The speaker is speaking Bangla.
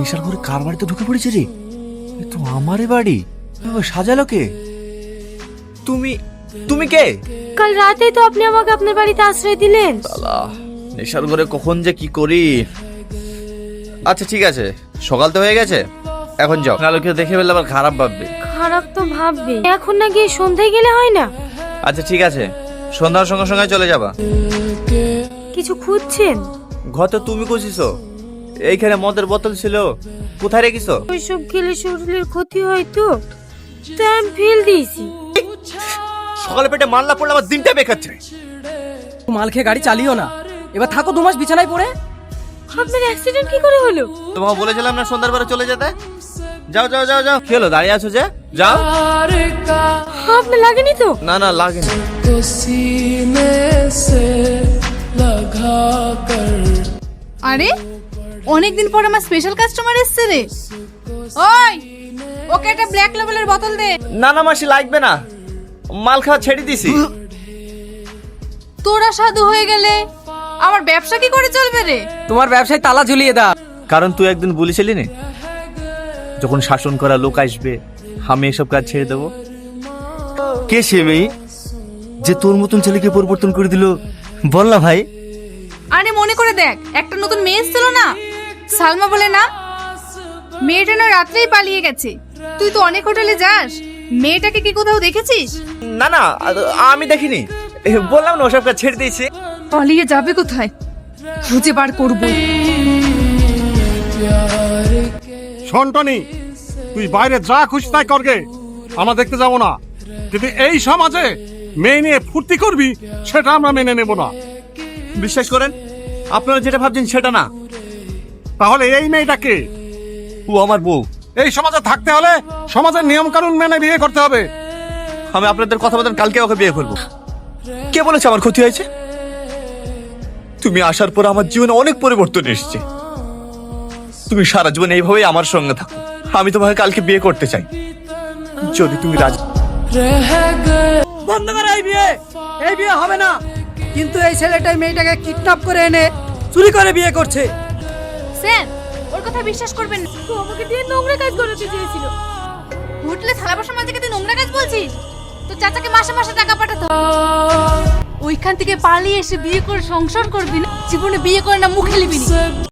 নেশার ঘরে কার বাড়িতে ঢুকে পড়েছে রে? এ তো আমারই বাড়ি। সাজালো কে? তুমি তুমি কে? কাল রাতেই তো আপনি আমাকে আপনার বাড়িতে আশ্রয় দিলেন। শালা, নেশার ঘরে কখন যে কি করি। আচ্ছা ঠিক আছে, সকাল তো হয়ে গেছে, এখন যাও, নাহলে কেউ দেখে ফেললে আবার খারাপ ভাববে। খারাপ তো ভাববে, এখন না গিয়ে সন্ধ্যায় গেলে হয় না? আচ্ছা ঠিক আছে, সন্ধ্যার সঙ্গে সঙ্গে চলে যাবা। কিছু খুঁজছেন? ঘর তো তুমি খুঁজিছো, এইখানে মদের বোতল ছিল, কোথায় রেখেছো? ওইসব খেলে শরীরের ক্ষতি হয় তো, তাই আমি ফেল দিয়েছি। সকালে পেটে মাল্লা পড়লে আমার দিনটা বেকাচ্ছে। মাল খেয়ে গাড়ি চালিও না, এবার থাকো 2 মাস বিছানায় পড়ে। আপনার অ্যাক্সিডেন্ট কি করে হলো? তোমাকে বলেছিলাম না সন্ধ্যার পরে চলে যেতে। যাও যাও যাও যাও। কি হলো, দাঁড়িয়ে আছো যে? যাও। আপনার লাগেনি তো? না না, লাগেনি। আরে অনেকদিন পর আমার স্পেশাল কাস্টমার এসছে রে। ওই, ওকে একটা ব্ল্যাক লেভেলের বোতল দে। না না মাসি, লাগবে না, মাল খাওয়া ছেড়ে দিছি। তোরা সাধু হয়ে গেলে আমার ব্যবসা কি করে চলবে রে? তোমার ব্যবসায় তালা ঝুলিয়ে দাও। কারণ তুই একদিন বলেছিলি না, যখন শাসন করা লোক আসবে আমি এসব কাজ ছেড়ে দেবো। কে সে মেয়ে যে তোর মতন ছেলেকে পরিবর্তন করে দিল, বল না ভাই। আরে মনে করে দেখ, একটা নতুন মেয়ে এসেছিল না, সালমা বলে না, মেয়েটা না রাত্রেই পালিয়ে গেছে। তুই তো অনেক হোটেলে যাস, মেয়েটাকে কি কোথাও দেখেছিস? না না, আমি দেখিনি, বললাম না ওসব কাজ ছেড়ে দিয়েছি। পালিয়ে যাবে কোথায়, খুঁজে বার করবো। শোন টনি, তুই বাইরে যা খুশি তাই করগে, আমরা দেখতে যাব না। কিন্তু এই সমাজে মেয়ে নিয়ে ফুর্তি করবি, সেটা আমরা মেনে নেব না। বিশ্বাস করেন, আপনারা যেটা ভাবছেন সেটা না। তাহলে এই মেয়েটাকে, ও আমার বউ। এই সমাজে থাকতে হলে সমাজের নিয়ম কানুন মেনে বিয়ে করতে হবে। আমি আপনাদের কথা বলেন, কালকে ওকে বিয়ে করবো। কে বলেছে আমার ক্ষতি হয়েছে? তুমি আসার পর আমার জীবনে অনেক পরিবর্তন এসেছে। তুমি সারা জীবন এইভাবেই আমার সঙ্গে থাকো। আমি তোমাকে কালকে বিয়ে করতে চাই, যদি তুমি রাজি। বন্ধ কর এই বিয়ে, এই বিয়ে হবে না। কিন্তু এই ছেলেটাই মেয়েটাকে কিডন্যাপ করে এনে চুরি করে বিয়ে করছে। স্যার, ওর কথা বিশ্বাস করবেন না। তো আমাকে দিয়ে নোংরা কাজ করাতে চেয়েছিল। হোটেলে থালা বাসন মাজতে তুই নোংরা কাজ বলছিস? তো চাচাকে মাসে মাসে টাকা পাঠাতে হবে। ওইখান থেকে পালিয়ে এসে বিয়ে করে সংসার করবি না, জীবনে বিয়ে করে না মুখে লিবি না।